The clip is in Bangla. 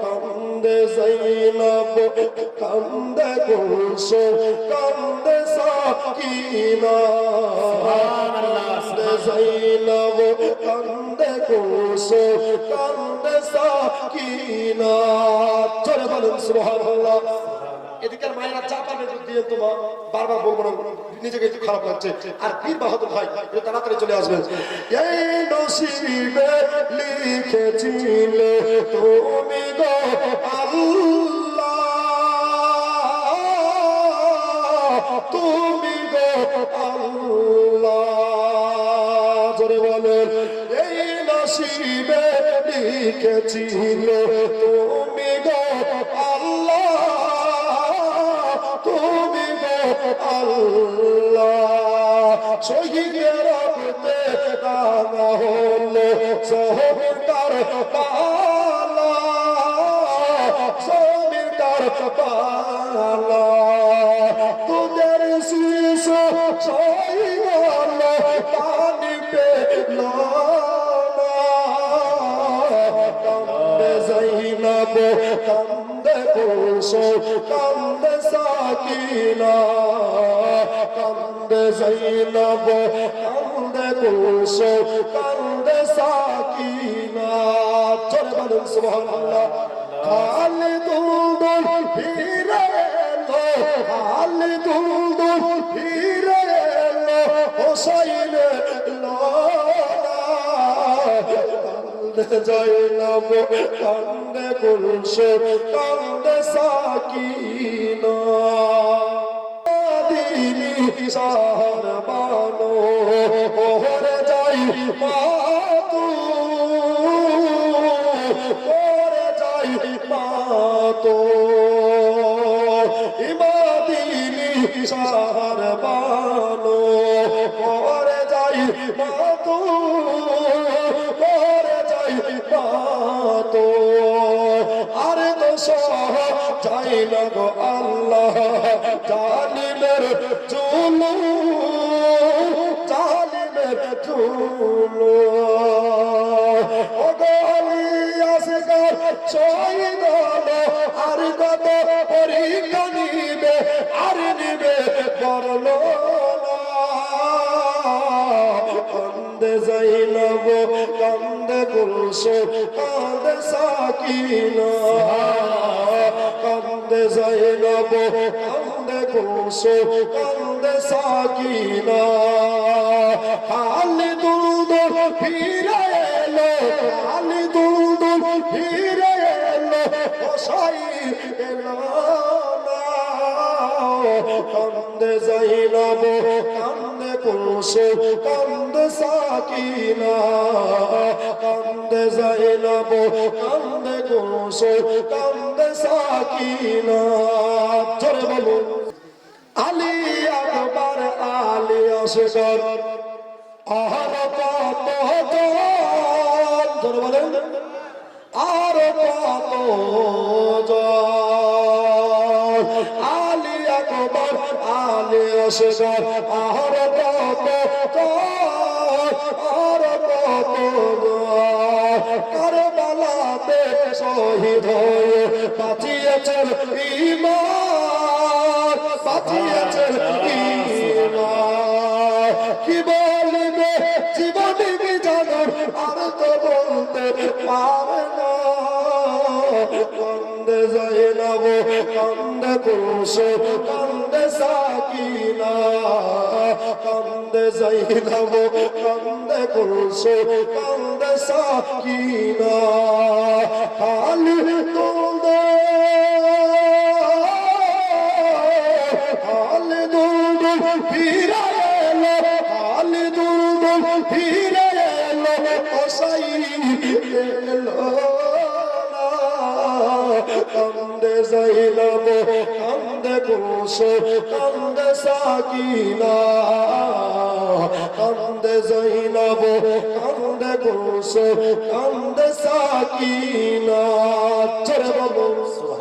কান্দে যাইনাব কান্দে কুলসুম কান্দে সাকিনা কান্দে যাইনাব কান্দে কুলসুম কান্দে সাকিনা জোরে বলুন সুবহানাল্লাহ। এদিকের মায়েরা চা পাবে দিয়ে তোমার বারবার বলবো না, নিজেকে একটু খারাপ লাগছে। আর পীর বাহাদুর ভাই তাড়াতাড়ি চলে আসবেন। এই নসিবে লিখেছিলে তুমি গো আল্লাহ, তুমি গো আল্লাহ, জোরে বলেন। এই নসিবে লিখেছিলে তুমি গো আল্লাহ, তুমি গো আল্লাহ। শহীদের রক্তে রাঙা হলো শহীদ কারবালা, শহীদ কারবালা। তোদের শিশু শহীদ হলো পানি পেল না। কান্দে যাইনাব কান্দে কুলসুম কান্দে সাকিনা কান্দে যাইনাব কান্দে কুলসুম কান্দে সাকিনা জোরে বলুন সুবহানাল্লাহ। খালি দুলদুল ফিরে এলো, খালি দুলদুল ফিরে এলো হোসাইন এলো না। কান্দে যাইনাব কান্দে কুলসুম কান্দে সাকিনা। দিনী শহর বানো ওরে যাই মাতু, ওরে যাই মাতু। ইমাদিনী শহর বানো ওরে যাই মাতু, ওরে যাই মাতু। আরে তো সহ যাই না গো আল্লাহ, জালিমের চুলু, জালিমের চুলু। ও গলি আসগার শহীদ হলো, আর কত পরীক্ষা নিবে, আর নিবে বরলো না। কান্দে যাইনাব কান্দে কুলসুম কান্দে সাকিনা কান্দে যাইনাব কান্দে কুলসুম কান্দে সাকিনা। খালি দুলদুল ফিরে এলো, খালি দুলদুল ফিরে এলো হোসাইন এলো না। কান্দে যাইনাব কান্দে কুলসুম কান্দে সাকিনা কান্দে যাইনাব কান্দে কুলসুম কান্দে সাকিনা জোরে বলুন। আলী আকবার আলী আসগর আর কত জন, জোরে বলেন আর কত জন। আলী আকবার আলী আসগর আর কত জন, আর কত জন। কারবালাতে শহীদ হয়ে বাঁচিয়েছেন ঈমান, বাঁচিয়েছেন ঈমান। কি বলবে জীবনী বিজানুর আর তো বলতে পারে না। কান্দে যাইনাব কান্দে কুলসুম কান্দে সাকিনা কান্দে যাইনাব কান্দে কুলসুম কান্দে সাকিনা। খালি দুলদুল, খালি দুলদুল ফিরে এলো, খালি দুলদুল ফিরে এলো হোসাইন এলো না। কান্দে যাইনাব কান্দে কুলসুম কান্দে সাকিনা কান্দে যাইনাব কান্দে কুলসুম কান্দে সাকিনা জোরে বলুন।